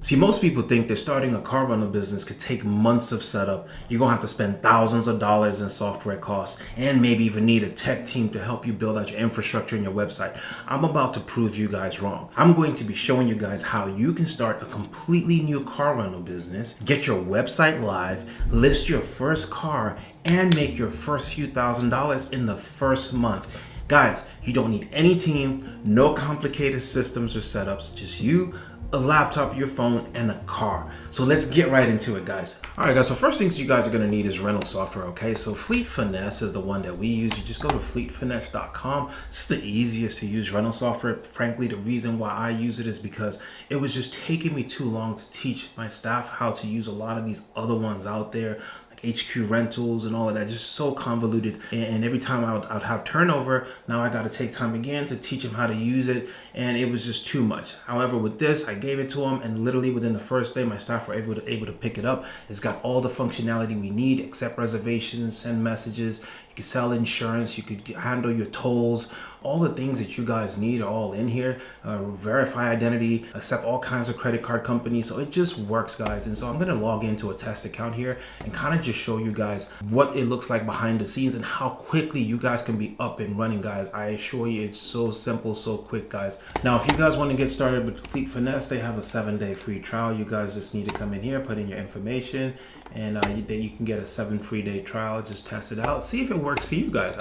See, most people think that starting a car rental business could take months of setup. You're gonna have to spend thousands of dollars in software costs and maybe even need a tech team to help you build out your infrastructure and your website. I'm about to prove you guys wrong. I'm going to be showing you guys how you can start a completely new car rental business, get your website live, list your first car, and make your first few $1,000s in the first month. Guys, you don't need any team, no complicated systems or setups, just you, a laptop, your phone, and a car. So let's get right into it, guys. All right, guys, so first things you guys are gonna need is rental software, okay? So Fleet Finesse is the one that we use. You just go to fleetfinesse.com. This is the easiest to use rental software. Frankly, the reason why I use it is because it was just taking me too long to teach my staff how to use a lot of these other ones out there, HQ rentals and all of that, just so convoluted. And every time I'd have turnover, now I got to take time again to teach them how to use it, and it was just too much. However, with this, I gave it to them, and literally within the first day, my staff were able to pick it up. It's got all the functionality we need: accept reservations, send messages, you can sell insurance, you could handle your tolls. All the things that you guys need are all in here. Verify identity, accept all kinds of credit card companies. So it just works, guys. And so I'm going to log into a test account here and kind of just show you guys what it looks like behind the scenes and how quickly you guys can be up and running, guys. I assure you, it's so simple, so quick, guys. Now, if you guys want to get started with Fleet Finesse, they have a 7-day free trial. You guys just need to come in here, put in your information, and then you can get a 7 free day trial. Just test it out, see if it works for you guys.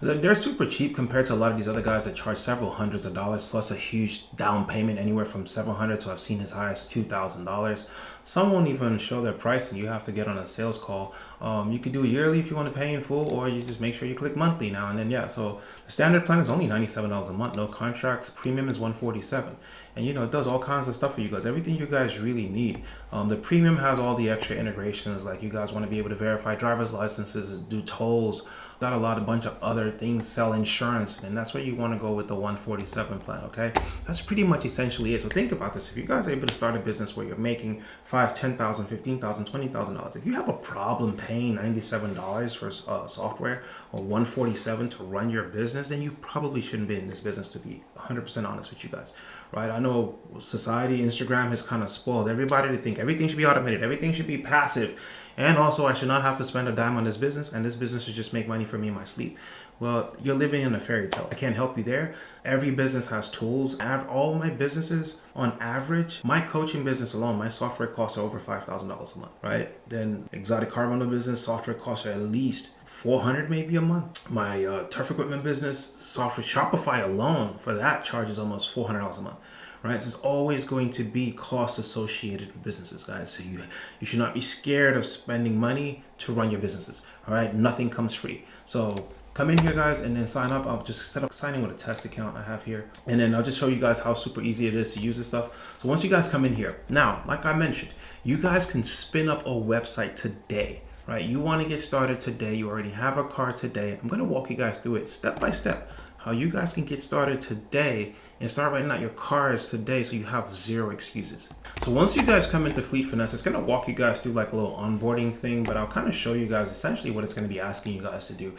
They're super cheap compared to a lot of these other guys that charge several hundreds of dollars plus a huge down payment, anywhere from $700 to I've seen as high as $2,000. Some won't even show their price and you have to get on a sales call. You can do it yearly if you want to pay in full, or you just make sure you click monthly now and then. Yeah, so the standard plan is only $97 a month, no contracts. Premium is $147, and you know, it does all kinds of stuff for you guys, everything you guys really need. The premium has all the extra integrations, like you guys want to be able to verify driver's licenses, do tolls, got a bunch of other things, sell insurance, and that's where you want to go with the 147 plan. Okay, that's pretty much essentially it. So think about this: if you guys are able to start a business where you're making $5,000, $10,000, $15,000, $20,000, if you have a problem paying $97 for software or $147 to run your business, then you probably shouldn't be in this business, to be 100% honest with you guys. Right? I know society, Instagram has kind of spoiled everybody to think everything should be automated, everything should be passive, and also I should not have to spend a dime on this business, and this business should just make money for me in my sleep. Well, you're living in a fairy tale. I can't help you there. Every business has tools. All my businesses, on average, my coaching business alone, my software costs are over $5,000 a month, right? Then exotic car rental business, software costs are at least $400 maybe a month. My turf equipment business, software, Shopify alone, for that charges almost $400 a month. Right? So there's always going to be costs associated with businesses, guys. So you should not be scared of spending money to run your businesses. All right, nothing comes free. So come in here, guys, and then sign up. I'll just set up signing with a test account I have here, and then I'll just show you guys how super easy it is to use this stuff. So once you guys come in here, now, like I mentioned, you guys can spin up a website today. Right? You want to get started today. You already have a car today. I'm going to walk you guys through it step by step, how you guys can get started today and start writing out your cars today so you have zero excuses. So once you guys come into Fleet Finesse, it's going to walk you guys through like a little onboarding thing, but I'll kind of show you guys essentially what it's going to be asking you guys to do.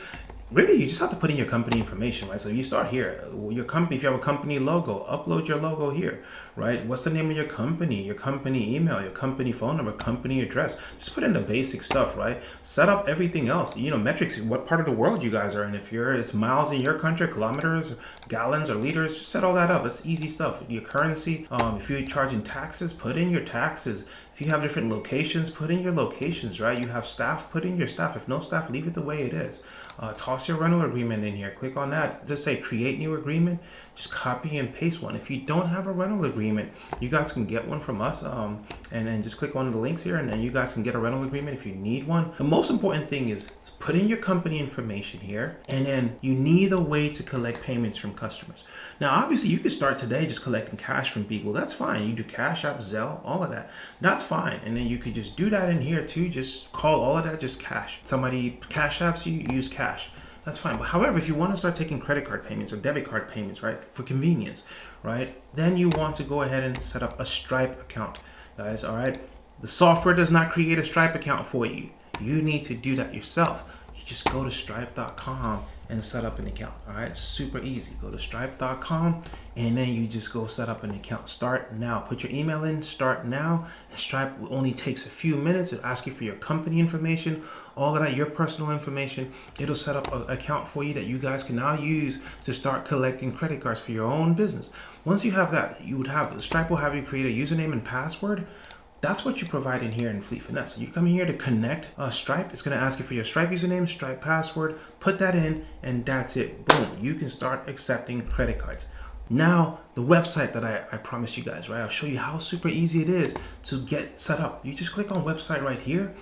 Really, you just have to put in your company information, right? So you start here. Your company, if you have a company logo, upload your logo here, right? What's the name of your company email, your company phone number, company address. Just put in the basic stuff, right? Set up everything else. You know, metrics, what part of the world you guys are in. If it's miles in your country, kilometers, gallons, or liters, just set all that up. It's easy stuff. Your currency, if you're charging taxes, put in your taxes. If you have different locations, put in your locations, right? You have staff, put in your staff. If no staff, leave it the way it is. Toss your rental agreement in here. Click on that. Just say create new agreement. Just copy and paste one. If you don't have a rental agreement, you guys can get one from us. And then just click on the links here, and then you guys can get a rental agreement if you need one. The most important thing is put in your company information here, and then you need a way to collect payments from customers. Now, obviously, you could start today just collecting cash from people. That's fine. You do Cash App, Zelle, all of that. That's fine. And then you could just do that in here too. Just call all of that just cash. Somebody Cash Apps you, use cash. That's fine. But however, if you want to start taking credit card payments or debit card payments, right, for convenience, right, then you want to go ahead and set up a Stripe account, guys. All right. The software does not create a Stripe account for you. You need to do that yourself. You just go to stripe.com and set up an account. All right, super easy. Go to stripe.com and then you just go set up an account. Start now. Put your email in, start now. And Stripe only takes a few minutes. It'll ask you for your company information, all of that, your personal information. It'll set up an account for you that you guys can now use to start collecting credit cards for your own business. Once you have that, Stripe will have you create a username and password. That's what you provide in here in Fleet Finesse. So you come in here to connect Stripe. It's going to ask you for your Stripe username, Stripe password. Put that in, and that's it. Boom. You can start accepting credit cards. Now, the website that I promised you guys, right? I'll show you how super easy it is to get set up. You just click on website right here.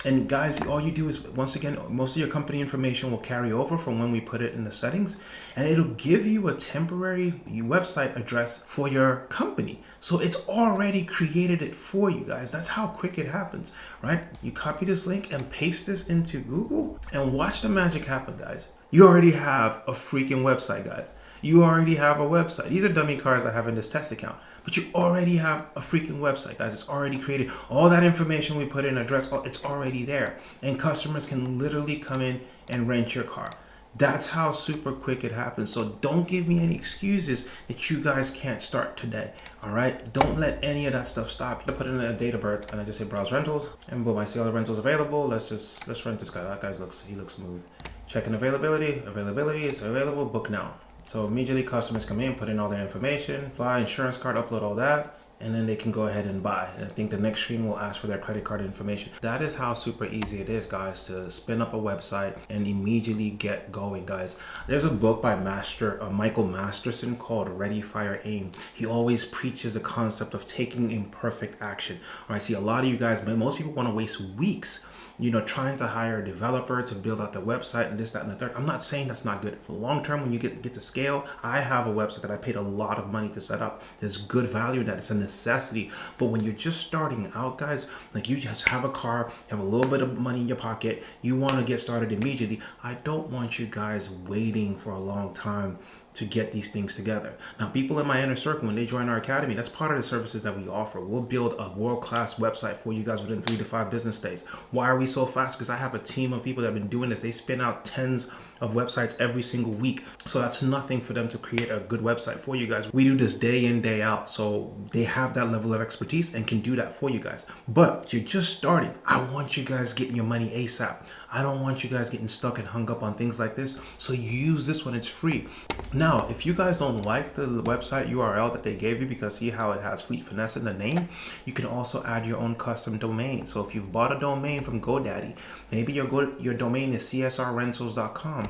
And guys, all you do is, once again, most of your company information will carry over from when we put it in the settings, and it'll give you a temporary website address for your company. So it's already created it for you guys. That's how quick it happens, right? You copy this link and paste this into Google and watch the magic happen, guys. You already have a freaking website, guys. You already have a website. These are dummy cards I have in this test account, but you already have a freaking website, guys. It's already created. All that information we put in, address, it's already there. And customers can literally come in and rent your car. That's how super quick it happens. So don't give me any excuses that you guys can't start today. All right, don't let any of that stuff stop you. I put in a date of birth and I just say browse rentals, and boom, I see all the rentals available. Let's rent this guy. That guy looks smooth. Checking availability is available, book now. So immediately customers come in, put in all their information, buy insurance card, upload all that, and then they can go ahead and buy. And I think the next screen will ask for their credit card information. That is how super easy it is, guys, to spin up a website and immediately get going, guys. There's a book by Michael Masterson called Ready, Fire, Aim. He always preaches the concept of taking imperfect action. All right, see, a lot of you guys, most people want to waste weeks trying to hire a developer to build out the website and this, that, and the third. I'm not saying that's not good. For long term, when you get to scale, I have a website that I paid a lot of money to set up. There's good value in that. It's a necessity. But when you're just starting out, guys, like you just have a car, you have a little bit of money in your pocket, you want to get started immediately. I don't want you guys waiting for a long time to get these things together. Now, people in my inner circle, when they join our academy, that's part of the services that we offer. We'll build a world-class website for you guys within 3 to 5 business days. Why are we so fast? Because I have a team of people that have been doing this. They spin out tens of websites every single week. So that's nothing for them to create a good website for you guys. We do this day in, day out. So they have that level of expertise and can do that for you guys. But you're just starting. I want you guys getting your money ASAP. I don't want you guys getting stuck and hung up on things like this. So use this when it's free. Now, if you guys don't like the website URL that they gave you, because see how it has Fleet Finesse in the name, you can also add your own custom domain. So if you've bought a domain from GoDaddy, maybe your domain is csrrentals.com.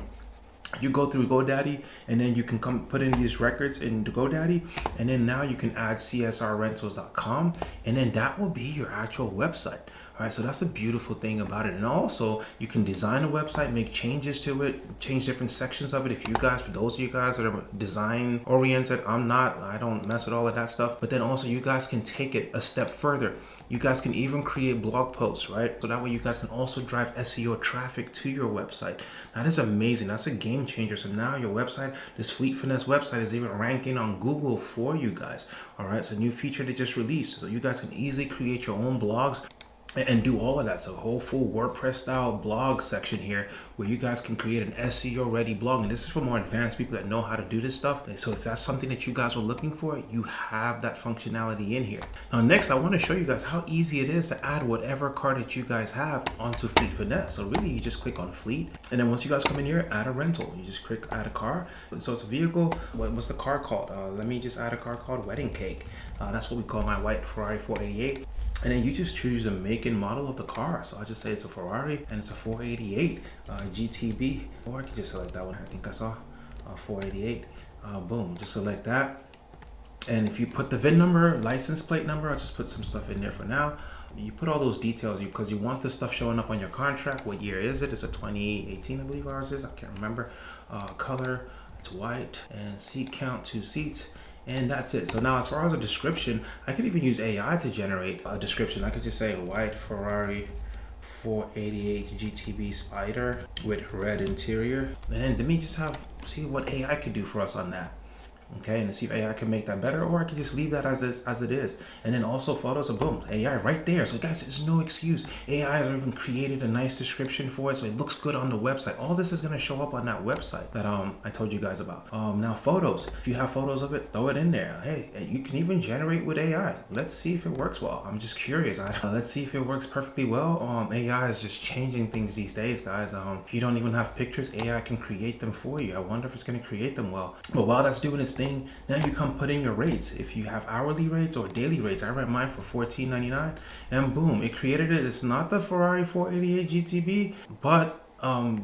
You go through GoDaddy and then you can come put in these records into GoDaddy, and then now you can add csrrentals.com, and then that will be your actual website. All right, so that's the beautiful thing about it. And also you can design a website, make changes to it, change different sections of it. If you guys, for those of you guys that are design oriented, I don't mess with all of that stuff. But then also you guys can take it a step further. You guys can even create blog posts, right? So that way you guys can also drive SEO traffic to your website. That is amazing. That's a game changer. So now your website, this Fleet Finesse website, is even ranking on Google for you guys. All right, it's a new feature they just released. So you guys can easily create your own blogs and do all of that. So a whole full WordPress style blog section here where you guys can create an SEO ready blog. And this is for more advanced people that know how to do this stuff. And so if that's something that you guys were looking for, you have that functionality in here. Now next, I want to show you guys how easy it is to add whatever car that you guys have onto Fleet Finesse. So really you just click on Fleet, and then once you guys come in here, add a rental. You just click add a car. So it's a vehicle. What's the car called? Let me just add a car called Wedding Cake. That's what we call my white Ferrari 488. And then you just choose the make and model of the car. So I'll just say it's a Ferrari and it's a 488 GTB, or I can just select that one. I think I saw 488. Boom, just select that. And if you put the VIN number, license plate number, I'll just put some stuff in there for now. You put all those details because you want this stuff showing up on your contract. What year is it? It's a 2018, I believe ours is. I can't remember. Color, it's white, and seat count, 2 seats. And that's it. So now as far as a description, I could even use AI to generate a description. I could just say white Ferrari 488 GTB Spider with red interior. And let me just see what AI could do for us on that. Okay, and see if AI can make that better, or I can just leave that as it is. And then also photos of boom, AI right there. So guys, there's no excuse. AI has even created a nice description for it, so it looks good on the website. All this is gonna show up on that website that I told you guys about. Now photos. If you have photos of it, throw it in there. Hey, you can even generate with AI. Let's see if it works well. I'm just curious. Let's see if it works perfectly well. AI is just changing things these days, guys. If you don't even have pictures, AI can create them for you. I wonder if it's gonna create them well. But while that's doing its thing, now you come put in your rates. If you have hourly rates or daily rates, I rent mine for $14.99, and boom, it created it. It's not the Ferrari 488 GTB, but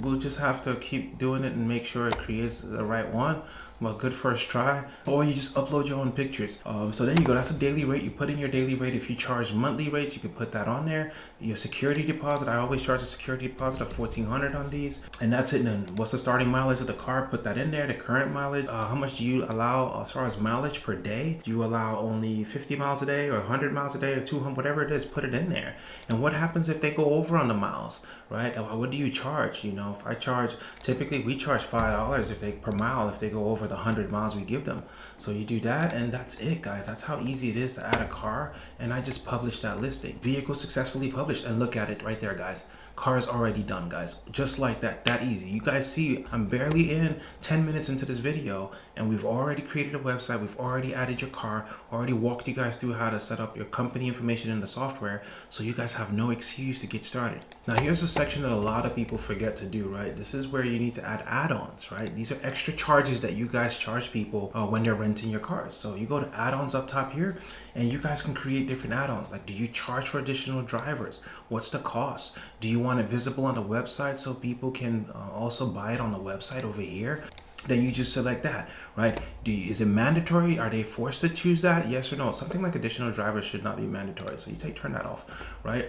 we'll just have to keep doing it and make sure it creates the right one. Well, good first try. Or you just upload your own pictures. So there you go. That's a daily rate. You put in your daily rate. If you charge monthly rates, you can put that on there. Your security deposit, I always charge a security deposit of $1,400 on these, and that's it. And then what's the starting mileage of the car? Put that in there. The current mileage. How much do you allow as far as mileage per day? Do you allow only 50 miles a day or 100 miles a day or 200, whatever it is? Put it in there. And what happens if they go over on the miles, right? What do you charge? You know, if I charge, typically we charge $5 if they per mile if they go over the 100 miles we give them. So you do that, and that's it, guys. That's how easy it is to add a car. And I just published that listing. Vehicle successfully published, and look at it right there, guys. Car is already done, guys. Just like that easy. You guys see, I'm barely in 10 minutes into this video, and we've already created a website. We've already added your car, already walked you guys through how to set up your company information in the software, so you guys have no excuse to get started. Now here's a section that a lot of people forget to do, right? This is where you need to add add-ons, right? These are extra charges that you guys charge people when they're renting your cars. So you go to add-ons up top here, and you guys can create different add-ons. Like, do you charge for additional drivers? What's the cost? Do you want it visible on the website so people can also buy it on the website over here? Then you just select that, right? Is it mandatory? Are they forced to choose that? Yes or no? Something like additional drivers should not be mandatory. So you turn that off, right?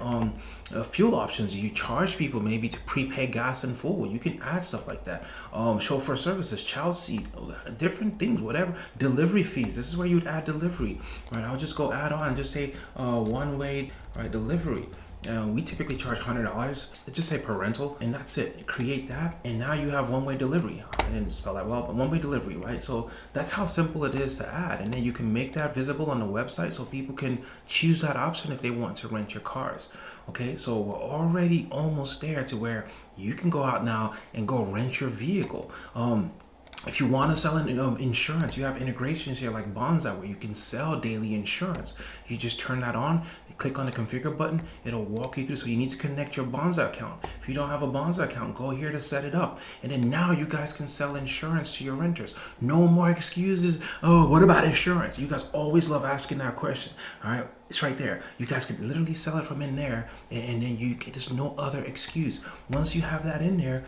Fuel options. You charge people maybe to prepay gas in full. You can add stuff like that. Chauffeur services, child seat, different things, whatever. Delivery fees. This is where you would add delivery, right? I'll just go add on and just say one-way, right, delivery. We typically charge $100. Just say parental, and that's it. Create that, and now you have one-way delivery. I didn't spell that well, but one-way delivery, right? So that's how simple it is to add, and then you can make that visible on the website so people can choose that option if they want to rent your cars. Okay, so we're already almost there to where you can go out now and go rent your vehicle. If you want to sell insurance, you have integrations here like Bonza where you can sell daily insurance. You just turn that on, you click on the configure button, it'll walk you through. So you need to connect your Bonza account. If you don't have a Bonza account, go here to set it up. And then now you guys can sell insurance to your renters. No more excuses. Oh, what about insurance? You guys always love asking that question. All right. It's right there. You guys can literally sell it from in there, and then there's no other excuse. Once you have that in there,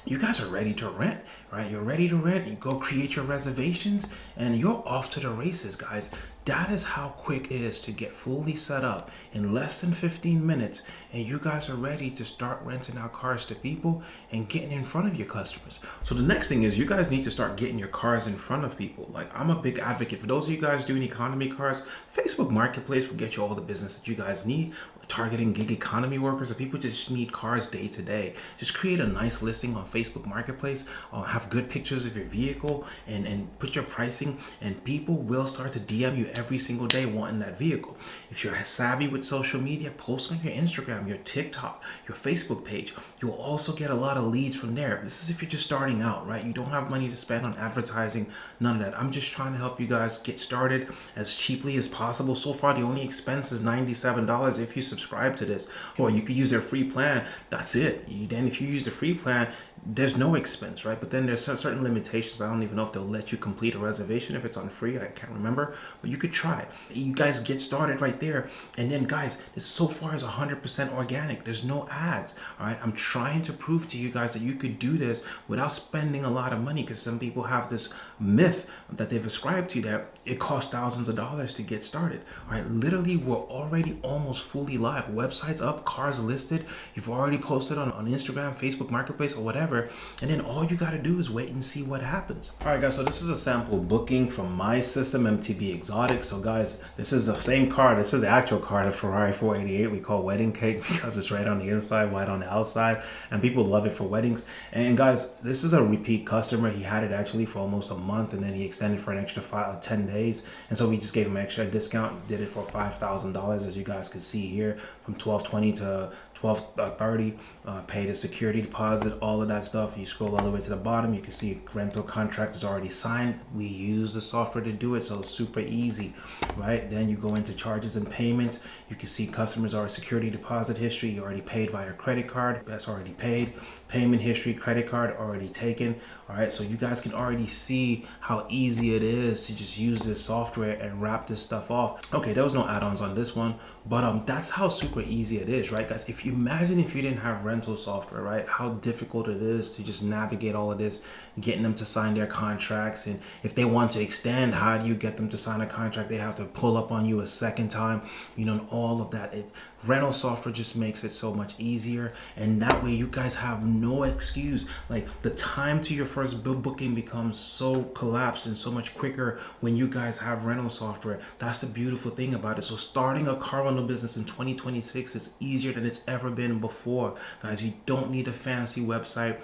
you guys are ready to rent, right? You're ready to rent. You go create your reservations, and you're off to the races, guys. That is how quick it is to get fully set up in less than 15 minutes, and you guys are ready to start renting out cars to people and getting in front of your customers. So the next thing is you guys need to start getting your cars in front of people. Like, I'm a big advocate for those of you guys doing economy cars. Facebook Marketplace will get you all the business that you guys need. Targeting gig economy workers or people just need cars day to day. Just create a nice listing on Facebook Marketplace, have good pictures of your vehicle, and put your pricing, and people will start to DM you every single day wanting that vehicle. If you're savvy with social media, post on your Instagram, your TikTok, your Facebook page. You'll also get a lot of leads from there. This is if you're just starting out, right? You don't have money to spend on advertising, none of that. I'm just trying to help you guys get started as cheaply as possible. So far, the only expense is $97 if you subscribe to this, or you could use their free plan. That's it. Then if you use the free plan, there's no expense, right? But then there's certain limitations. I don't even know if they'll let you complete a reservation if it's on free. I can't remember, but you could try. You guys get started right there. And then guys, this so far is 100% organic. There's no ads. All right. I'm trying to prove to you guys that you could do this without spending a lot of money, because some people have this myth that they've ascribed to that it costs thousands of dollars to get started. All right. Literally, we're already almost fully live. Websites up, cars listed. You've already posted on Instagram, Facebook Marketplace, or whatever. And then all you got to do is wait and see what happens. All right, guys, so this is a sample booking from my system, MTB Exotic. So guys, this is the same car. This is the actual car, the Ferrari 488 we call wedding cake, because it's red on the inside, white on the outside, and people love it for weddings. And guys, this is a repeat customer. He had it actually for almost a month, and then he extended for an extra 10 days. And so we just gave him an extra discount, did it for $5,000, as you guys can see here, from 1220 to 1230. Paid a security deposit, all of that stuff. You scroll all the way to the bottom, you can see rental contract is already signed. We use the software to do it, so it's super easy, right? Then you go into charges and payments. You can see customers are security deposit history. You already paid via credit card, that's already paid. Payment history, credit card already taken. All right, so you guys can already see how easy it is to just use this software and wrap this stuff off. Okay, there was no add-ons on this one, but that's how super easy it is, right, guys? If you imagine if you didn't have rental software, right, how difficult it is to just navigate all of this, getting them to sign their contracts, and if they want to extend, how do you get them to sign a contract? They have to pull up on you a second time, you know, and all of that. Rental software just makes it so much easier, and that way you guys have no excuse. Like, the time to your first booking becomes so collapsed and so much quicker when you guys have rental software. That's the beautiful thing about it. So starting a car rental business in 2026 is easier than it's ever been before, guys. You don't need a fancy website.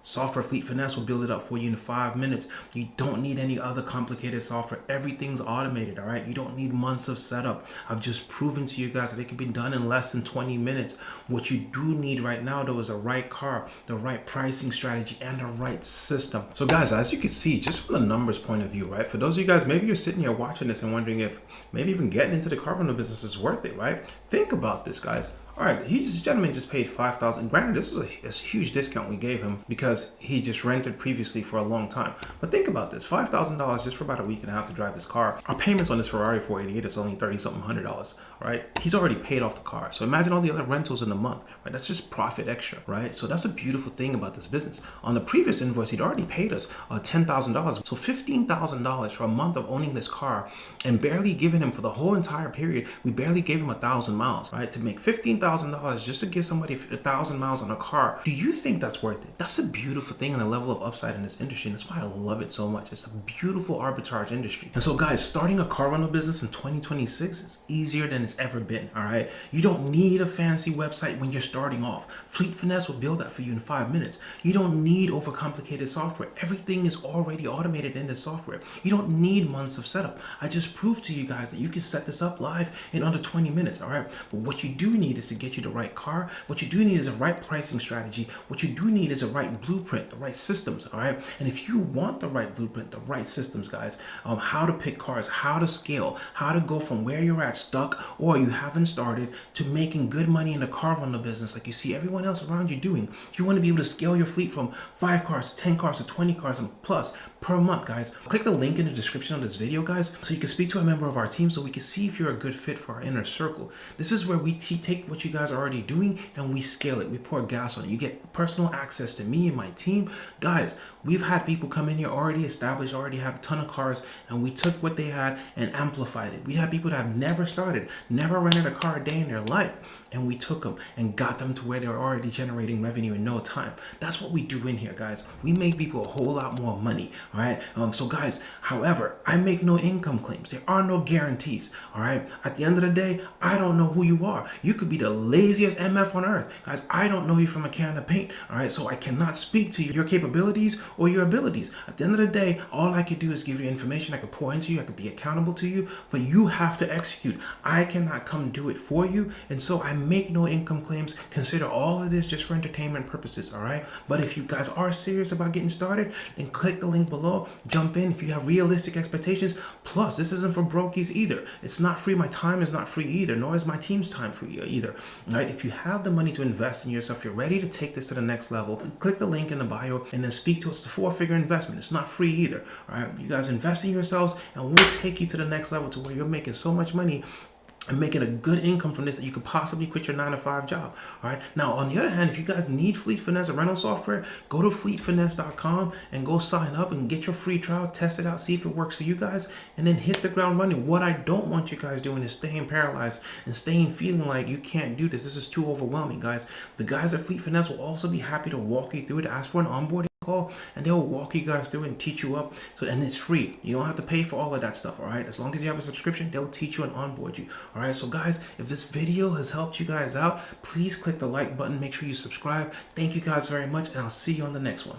Software Fleet Finesse will build it up for you in 5 minutes. You don't need any other complicated software. Everything's automated, all right? You don't need months of setup. I've just proven to you guys that it can be done in less than 20 minutes. What you do need right now, though, is a right car, the right pricing strategy, and the right system. So guys, as you can see, just from the numbers point of view, right? For those of you guys, maybe you're sitting here watching this and wondering if maybe even getting into the car rental business is worth it, right? Think about this, guys. All right, this gentleman just paid $5,000. Granted, this is a huge discount we gave him because he just rented previously for a long time. But think about this, $5,000 just for about a week and a half to drive this car. Our payments on this Ferrari 488 is only $30-something hundred, all right? He's already paid off the car. So imagine all the other rentals in the month, right? That's just profit extra, right? So that's a beautiful thing about this business. On the previous invoice, he'd already paid us $10,000. So $15,000 for a month of owning this car and barely giving him for the whole entire period. We barely gave him 1,000 miles, right? To make $15,000 just to give somebody 1,000 miles on a car. Do you think that's worth it? That's a beautiful thing and a level of upside in this industry. And that's why I love it so much. It's a beautiful arbitrage industry. And so guys, starting a car rental business in 2026 is easier than it's ever been, all right? You don't need a fancy website when you're starting off. Fleet Finesse will build that for you in 5 minutes. You don't need overcomplicated software. Everything is already automated in this software. You don't need months of setup. I just proved to you guys that you can set this up live in under 20 minutes, all right? But what you do need is to get you the right car. What you do need is a right pricing strategy. What you do need is a right blueprint, the right systems, all right? And if you want the right blueprint, the right systems, guys, how to pick cars, how to scale, how to go from where you're at stuck or you haven't started to making good money in the car rental business like you see everyone else around you doing. You want to be able to scale your fleet from 5 cars to 10 cars to 20 cars and plus per month, guys. Click the link in the description of this video, guys, so you can speak to a member of our team so we can see if you're a good fit for our inner circle. This is where we take what you guys are already doing and we scale it. We pour gas on it. You get personal access to me and my team. Guys, we've had people come in here already established, already have a ton of cars, and we took what they had and amplified it. We had people that have never started, never rented a car a day in their life, and we took them and got them to where they're already generating revenue in no time. That's what we do in here, guys. We make people a whole lot more money, all right? So guys, however, I make no income claims. There are no guarantees, all right? At the end of the day, I don't know who you are. You could be the laziest MF on earth. Guys, I don't know you from a can of paint, all right? So I cannot speak to your capabilities or your abilities. At the end of the day, all I could do is give you information. I could pour into you. I could be accountable to you, but you have to execute. I cannot come do it for you. And so I make no income claims. Consider all of this just for entertainment purposes, all right? But if you guys are serious about getting started, then click the link below, jump in if you have realistic expectations. Plus, this isn't for brokies either. It's not free. My time is not free either, nor is my team's time free either, all right? If you have the money to invest in yourself, you're ready to take this to the next level, click the link in the bio and then speak to us. It's a 4-figure investment. It's not free either, all right? You guys invest in yourselves and we'll take you to the next level to where you're making so much money and making a good income from this that you could possibly quit your 9-to-5 job. All right. Now, on the other hand, if you guys need Fleet Finesse rental software, go to fleetfinesse.com and go sign up and get your free trial, test it out, see if it works for you guys, and then hit the ground running. What I don't want you guys doing is staying paralyzed and staying feeling like you can't do this. This is too overwhelming, guys. The guys at Fleet Finesse will also be happy to walk you through it, ask for an onboarding call, and they'll walk you guys through and teach you up. So, and it's free. You don't have to pay for all of that stuff, all right? As long as you have a subscription, they'll teach you and onboard you, all right? So guys, if this video has helped you guys out, please click the like button. Make sure you subscribe. Thank you guys very much, and I'll see you on the next one.